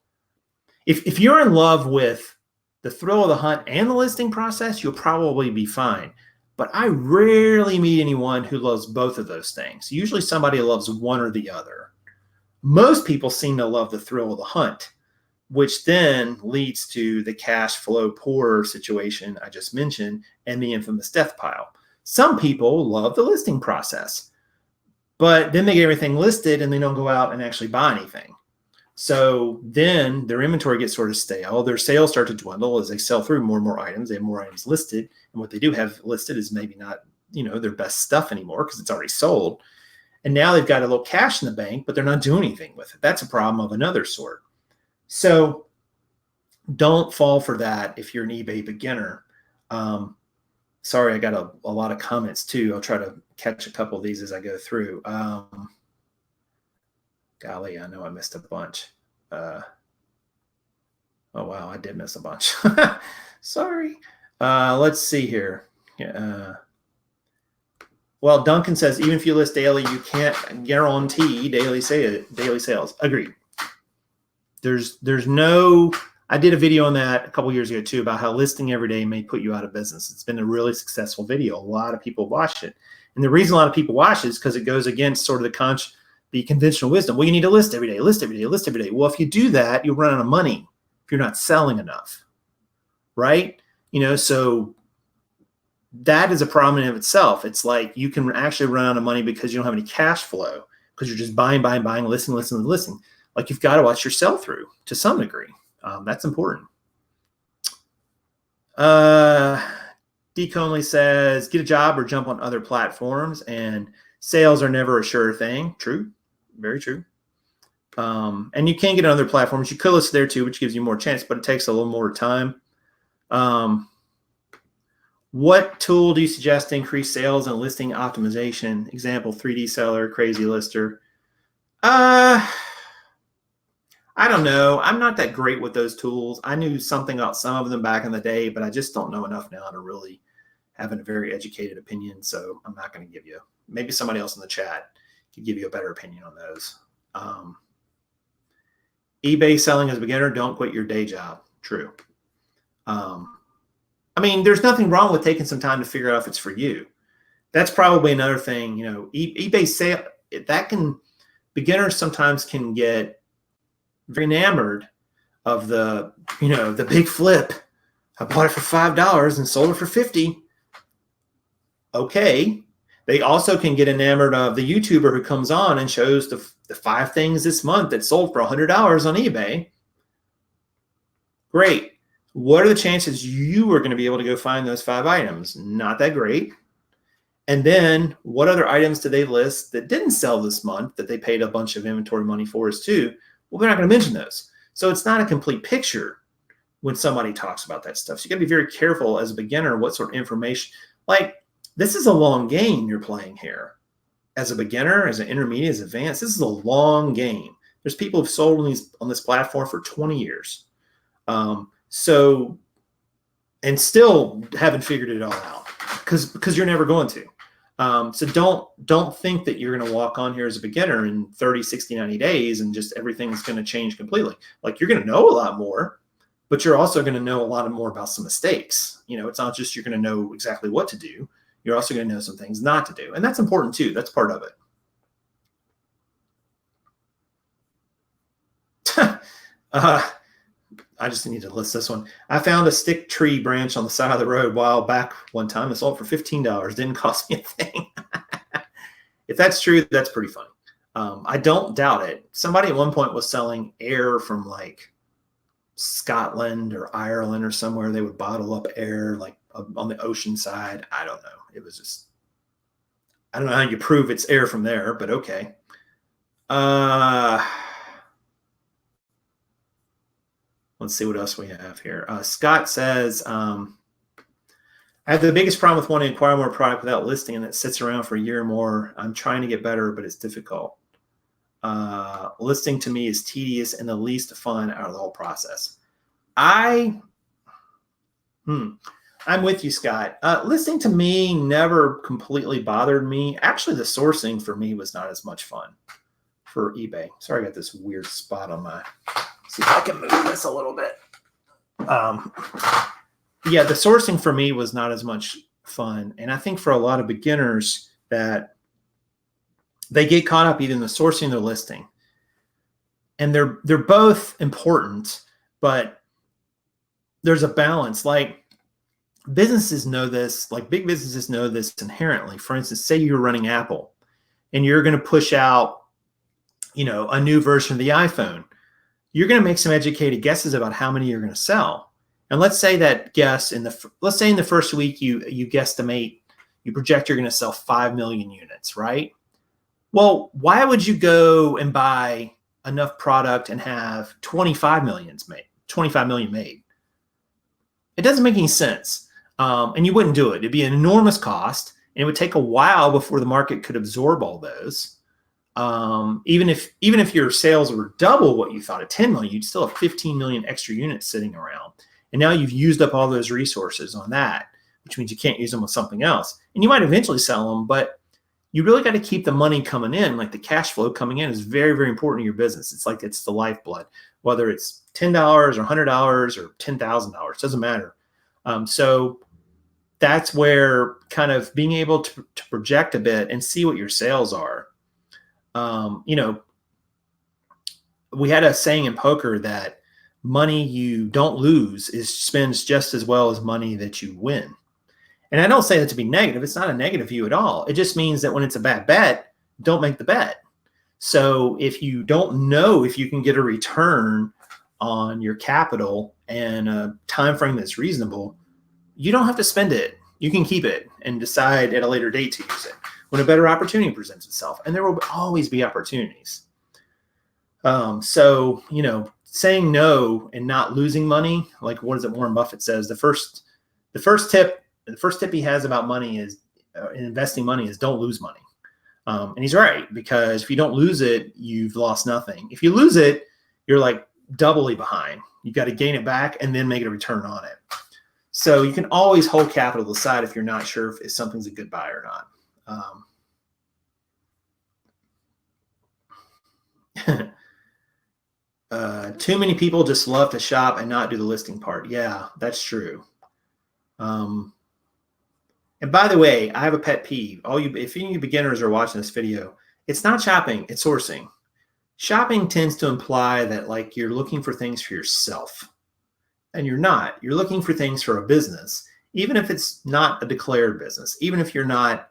If you're in love with the thrill of the hunt and the listing process, you'll probably be fine. But I rarely meet anyone who loves both of those things. Usually somebody loves one or the other. Most people seem to love the thrill of the hunt, which then leads to the cash flow poor situation I just mentioned and the infamous death pile. Some people love the listing process, but then they get everything listed and they don't go out and actually buy anything. So then their inventory gets sort of stale. Their sales start to dwindle as they sell through more and more items. They have more items listed. And what they do have listed is maybe not, their best stuff anymore because it's already sold. And now they've got a little cash in the bank, but they're not doing anything with it. That's a problem of another sort. So don't fall for that if you're an eBay beginner. Sorry, I got a lot of comments too. I'll try to catch a couple of these as I go through. Golly, I know I missed a bunch. Oh, wow, I did miss a bunch. Sorry. Let's see here. Well, Duncan says, even if you list daily, you can't guarantee daily sales. Agreed. There's no, I did a video on that a couple years ago too about how listing every day may put you out of business. It's been a really successful video. A lot of people watch it. And the reason a lot of people watch it is because it goes against sort of the conventional wisdom. Well, you need to list every day, list every day, list every day. Well, if you do that, you'll run out of money if you're not selling enough, right? So that is a problem in of itself. It's like you can actually run out of money because you don't have any cash flow because you're just buying, listing. Like you've got to watch your sell through to some degree. That's important. D. Conley says, get a job or jump on other platforms, and sales are never a sure thing. True. Very true. And you can get on other platforms. You could list there too, which gives you more chance, but it takes a little more time. What tool do you suggest to increase sales and listing optimization? Example, 3D Seller, Crazy Lister. I don't know. I'm not that great with those tools. I knew something about some of them back in the day, but I just don't know enough now to really have a very educated opinion. So I'm not going to give you, maybe somebody else in the chat could give you a better opinion on those. eBay selling as a beginner, don't quit your day job. True. There's nothing wrong with taking some time to figure out if it's for you. That's probably another thing, eBay sale, beginners sometimes can get very enamored of the big flip. I bought it for $5 and sold it for $50. Okay. They also can get enamored of the YouTuber who comes on and shows the 5 things this month that sold for $100 on eBay. Great. What are the chances you are going to be able to go find those 5 items? Not that great. And then what other items did they list that didn't sell this month that they paid a bunch of inventory money for us too? Well, they're not going to mention those. So it's not a complete picture when somebody talks about that stuff. So you got to be very careful as a beginner what sort of information. Like, this is a long game you're playing here. As a beginner, as an intermediate, as advanced, this is a long game. There's people who've sold on this platform for 20 years. And still haven't figured it all out because you're never going to. So don't think that you're going to walk on here as a beginner in 30, 60, 90 days and just everything's going to change completely. Like, you're going to know a lot more, but you're also going to know a lot more about some mistakes. It's not just you're going to know exactly what to do. You're also going to know some things not to do. And that's important too. That's part of it. I just need to list this one. I found a stick tree branch on the side of the road a while back one time. I sold it for $15. Didn't cost me a thing. If that's true, that's pretty funny. I don't doubt it. Somebody at one point was selling air from like Scotland or Ireland or somewhere. They would bottle up air like on the ocean side. I don't know. It was just, I don't know how you prove it's air from there, but okay. Let's see what else we have here. Scott says, I have the biggest problem with wanting to acquire more product without listing, and it sits around for a year or more. I'm trying to get better, but it's difficult. Listing to me is tedious and the least fun out of the whole process. I'm with you, Scott. Listing to me never completely bothered me. Actually, the sourcing for me was not as much fun for eBay. Sorry, I got this weird spot on my, see if I can move this a little bit. Yeah, the sourcing for me was not as much fun. And I think for a lot of beginners that they get caught up either in the sourcing or the listing. And they're both important, but there's a balance. Like businesses know this, like big businesses know this inherently. For instance, say you're running Apple and you're going to push out, a new version of the iPhone. You're going to make some educated guesses about how many you're going to sell. And let's say that guess let's say in the first week, you guesstimate, you project you're going to sell 5 million units, right? Well, why would you go and buy enough product and have 25 million made? It doesn't make any sense. And you wouldn't do it. It'd be an enormous cost, and it would take a while before the market could absorb all those. Even if your sales were double what you thought at 10 million, you'd still have 15 million extra units sitting around. And now you've used up all those resources on that, which means you can't use them with something else. And you might eventually sell them, but you really got to keep the money coming in. Like the cash flow coming in is very, very important in your business. It's like it's the lifeblood, whether it's $10 or $100 or $10,000, doesn't matter. So that's where kind of being able to project a bit and see what your sales are. We had a saying in poker that money you don't lose spends just as well as money that you win. And I don't say that to be negative. It's not a negative view at all. It just means that when it's a bad bet, don't make the bet. So if you don't know if you can get a return on your capital and a time frame that's reasonable, you don't have to spend it. You can keep it and decide at a later date to use it when a better opportunity presents itself. And there will always be opportunities. So, saying no and not losing money, like what is it Warren Buffett says, the first tip he has about money is investing money is don't lose money. And he's right, because if you don't lose it, you've lost nothing. If you lose it, you're like doubly behind. You got to gain it back and then make a return on it. So you can always hold capital to the side if you're not sure if something's a good buy or not. Too many people just love to shop and not do the listing part. Yeah, that's true. And by the way, I have a pet peeve. If any of you beginners are watching this video, it's not shopping, it's sourcing. Shopping tends to imply that like you're looking for things for yourself. And you're not. You're looking for things for a business, even if it's not a declared business, even if you're not,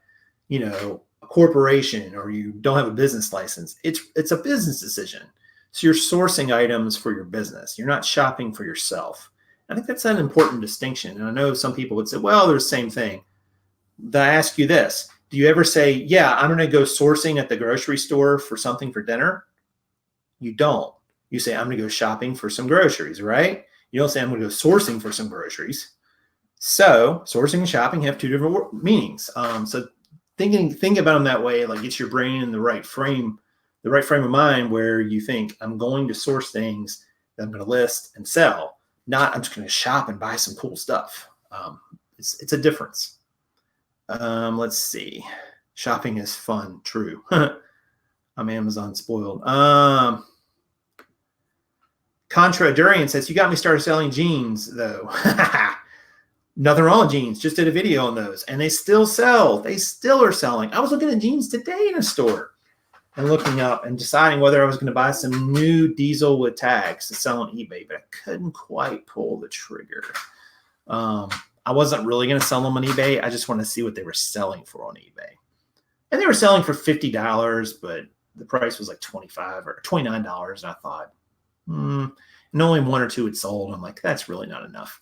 a corporation or you don't have a business license. It's a business decision. So you're sourcing items for your business. You're not shopping for yourself. I think that's an important distinction. And I know some people would say, well, they're the same thing. I ask you this. Do you ever say, yeah, I'm going to go sourcing at the grocery store for something for dinner? You don't. You say, I'm going to go shopping for some groceries, right? You don't say, I'm going to go sourcing for some groceries. So sourcing and shopping have two different meanings. So think about them that way, like get your brain in the right frame of mind where you think I'm going to source things that I'm going to list and sell, not I'm just going to shop and buy some cool stuff. It's a difference. Let's see. Shopping is fun. True. I'm Amazon spoiled. Contra Durian says, you got me started selling jeans though. Nothing wrong with jeans. Just did a video on those and they still sell. They still are selling. I was looking at jeans today in a store and looking up and deciding whether I was going to buy some new diesel with tags to sell on eBay, but I couldn't quite pull the trigger. I wasn't really going to sell them on eBay. I just wanted to see what they were selling for on eBay. And they were selling for $50, but the price was like $25 or $29. And I thought, and only one or two had sold. I'm like, that's really not enough.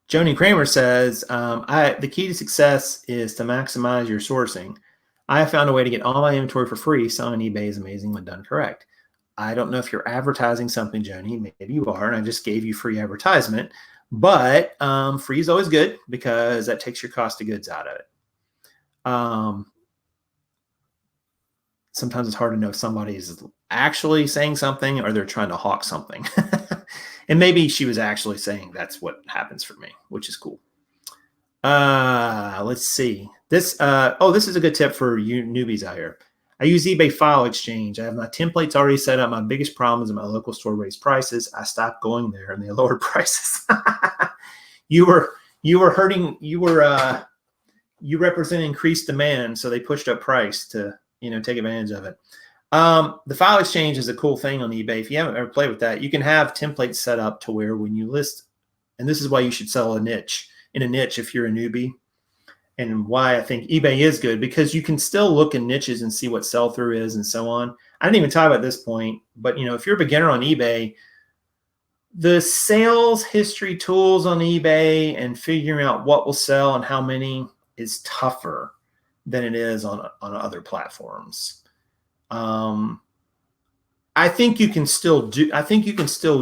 Joni Kramer says, the key to success is to maximize your sourcing. I have found a way to get all my inventory for free. Selling on eBay is amazing when done correct. I don't know if you're advertising something, Joni. Maybe you are, and I just gave you free advertisement. But free is always good because that takes your cost of goods out of it. Sometimes it's hard to know if somebody's actually saying something or they're trying to hawk something. And maybe she was actually saying that's what happens for me, which is cool. Let's see. This is a good tip for you newbies out here. I use eBay File Exchange. I have my templates already set up. My biggest problem is that my local store raised prices. I stopped going there and they lowered prices. You represent increased demand, so they pushed up price to take advantage of it. The File Exchange is a cool thing on eBay. If you haven't ever played with that, you can have templates set up to where when you list, and this is why you should sell in a niche if you're a newbie, and why I think eBay is good, because you can still look in niches and see what sell-through is and so on. I didn't even talk about this point, but if you're a beginner on eBay, the sales history tools on eBay and figuring out what will sell and how many is tougher than it is on other platforms. I think you can still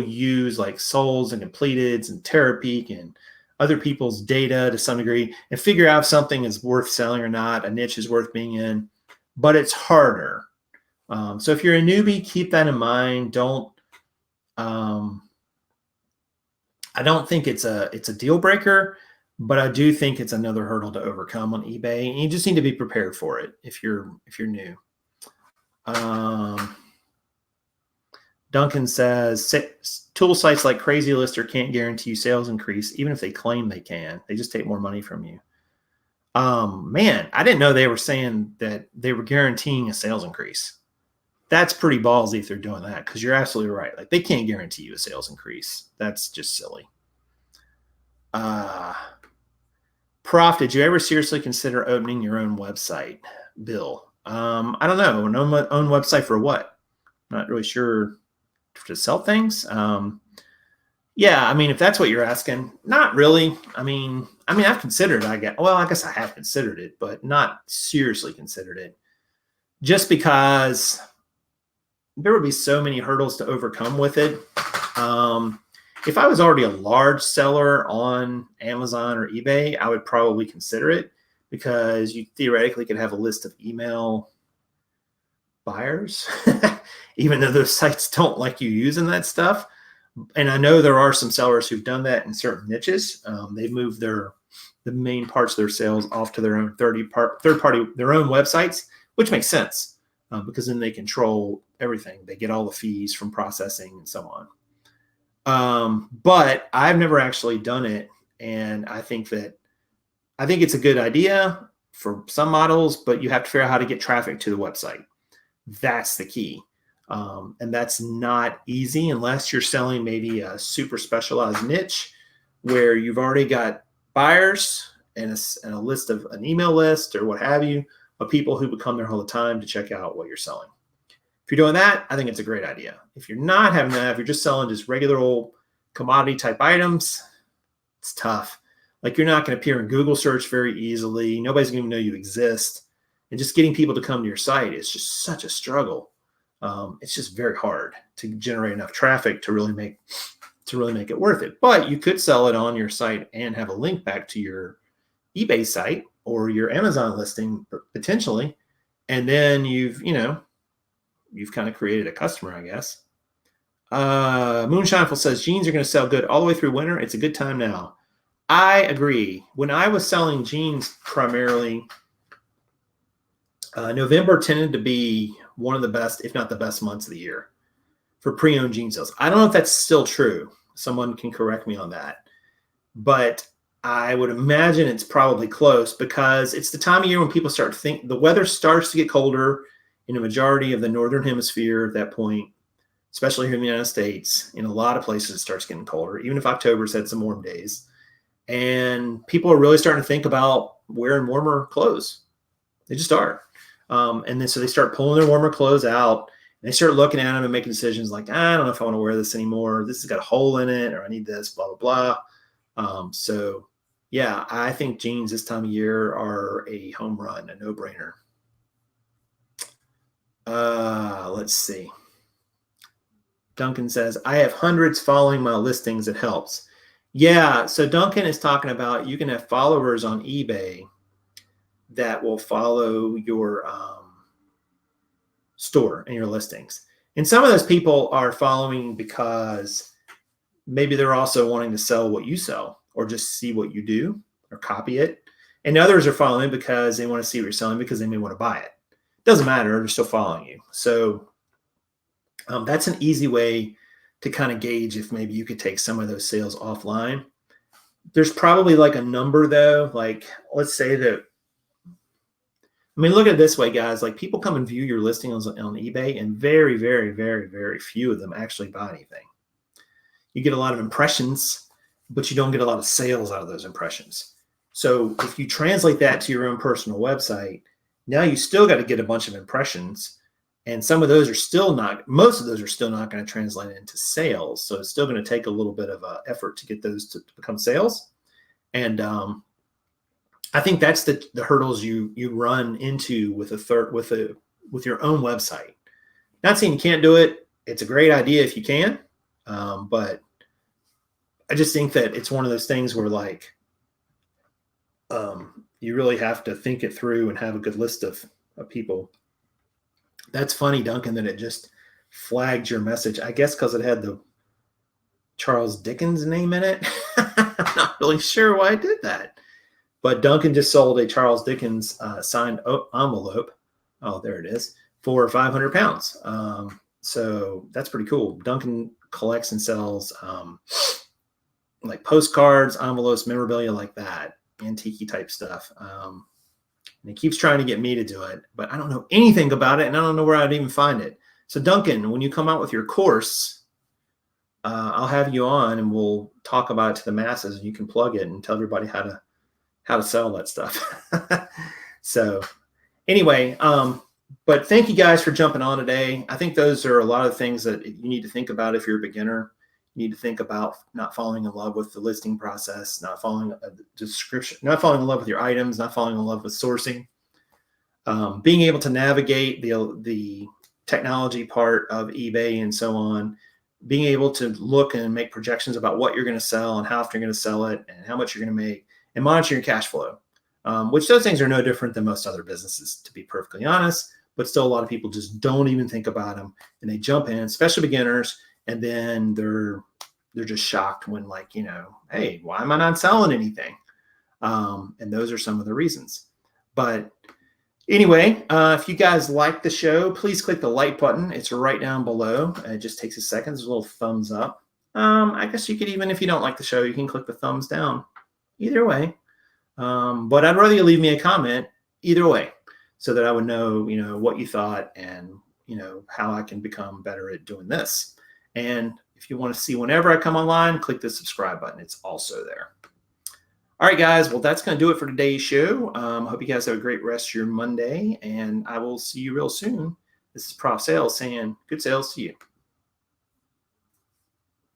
use like Souls and Completeds and Terapeak and other people's data to some degree and figure out if something is worth selling or not, a niche is worth being in, but it's harder. So if you're a newbie, keep that in mind. I don't think it's a deal breaker, but I do think it's another hurdle to overcome on eBay, and you just need to be prepared for it if you're new. Duncan says, tool sites like Crazy Lister can't guarantee you sales increase, even if they claim they can. They just take more money from you. Man, I didn't know they were saying that they were guaranteeing a sales increase. That's pretty ballsy if they're doing that, because you're absolutely right. Like, they can't guarantee you a sales increase. That's just silly. Prof, did you ever seriously consider opening your own website? Bill, I don't know. An own website for what? Not really sure. To sell things? Yeah, I mean, if that's what you're asking, not really. I mean, I've considered it, I guess I have considered it, but not seriously considered it. Just because there would be so many hurdles to overcome with it. If I was already a large seller on Amazon or eBay, I would probably consider it, because you theoretically could have a list of email buyers, even though those sites don't like you using that stuff. And I know there are some sellers who've done that in certain niches. They've moved the main parts of their sales off to their own third party, their own websites, which makes sense, because then they control everything. They get all the fees from processing and so on. But I've never actually done it, and I think it's a good idea for some models, but you have to figure out how to get traffic to the website. That's the key. And that's not easy unless you're selling maybe a super specialized niche where you've already got buyers and a list of an email list or what have you of people who would come there all the time to check out what you're selling. If you're doing that, I think it's a great idea. If you're not having that, if you're just selling just regular old commodity type items, it's tough. Like, you're not going to appear in Google search very easily. Nobody's going to know you exist. And just getting people to come to your site is just such a struggle. It's just very hard to generate enough traffic to really make it worth it. But you could sell it on your site and have a link back to your eBay site or your Amazon listing potentially, and then you've kind of created a customer, I guess. Moonshineful says jeans are going to sell good all the way through winter. It's a good time now. I agree. When I was selling jeans primarily, November tended to be one of the best, if not the best months of the year for pre-owned jean sales. I don't know if that's still true. Someone can correct me on that. But I would imagine it's probably close, because it's the time of year when people start to think the weather starts to get colder in a majority of the northern hemisphere at that point. especially here in the United States. In a lot of places, it starts getting colder, even if October's had some warm days. And people are really starting to think about wearing warmer clothes. They just are. And then so they start pulling their warmer clothes out, and they start looking at them and making decisions like, I don't know if I want to wear this anymore. This has got a hole in it, or I need this, blah, blah, blah. So yeah, I think jeans this time of year are a home run, a no-brainer. Let's see. Duncan says, I have hundreds following my listings. It helps. Yeah, so Duncan is talking about you can have followers on eBay that will follow your store and your listings. And some of those people are following because maybe they're also wanting to sell what you sell or just see what you do or copy it. And others are following because they want to see what you're selling because they may want to buy it. Doesn't matter, they're still following you. So that's an easy way to kind of gauge if maybe you could take some of those sales offline. There's probably like a number though, like let's say that, I mean, look at it this way, guys, like people come and view your listings on eBay and very, very, very, very few of them actually buy anything. You get a lot of impressions, but you don't get a lot of sales out of those impressions. So if you translate that to your own personal website, now you still got to get a bunch of impressions. And some of those are still not, most of those are still not going to translate into sales. So it's still going to take a little bit of effort to get those to become sales. And I think that's the hurdles you run into with your own website. Not saying you can't do it. It's a great idea if you can. But I just think that it's one of those things where like, you really have to think it through and have a good list of people. That's funny, Duncan, that it just flagged your message. I guess because it had the Charles Dickens name in it. I'm not really sure why I did that. But Duncan just sold a Charles Dickens signed envelope. Oh, there it is, for 500 pounds. So that's pretty cool. Duncan collects and sells like postcards, envelopes, memorabilia like that, antique type stuff. And he keeps trying to get me to do it, but I don't know anything about it, and I don't know where I'd even find it. So Duncan, when you come out with your course, I'll have you on, and we'll talk about it to the masses, and you can plug it and tell everybody how to sell that stuff. So anyway, but thank you guys for jumping on today. I think those are a lot of things that you need to think about if you're a beginner. You need to think about not falling in love with the listing process, not falling the description, not falling in love with your items, not falling in love with sourcing, being able to navigate the technology part of eBay and so on, being able to look and make projections about what you're going to sell and how often you're going to sell it and how much you're going to make, and monitor your cash flow, which those things are no different than most other businesses, to be perfectly honest. But still, a lot of people just don't even think about them, and they jump in, especially beginners, and then they're just shocked when, like, you know, hey, why am I not selling anything? And those are some of the reasons. But anyway, if you guys like the show, please click the like button. It's right down below. It just takes a second. There's a little thumbs up. I guess you could, even if you don't like the show, you can click the thumbs down. Either way. But I'd rather you leave me a comment either way, so that I would know, you know, what you thought and, you know, how I can become better at doing this. And if you want to see whenever I come online, click the subscribe button. It's also there. All right, guys. Well, that's going to do it for today's show. I hope you guys have a great rest of your Monday, and I will see you real soon. This is Prof Sales saying good sales to you.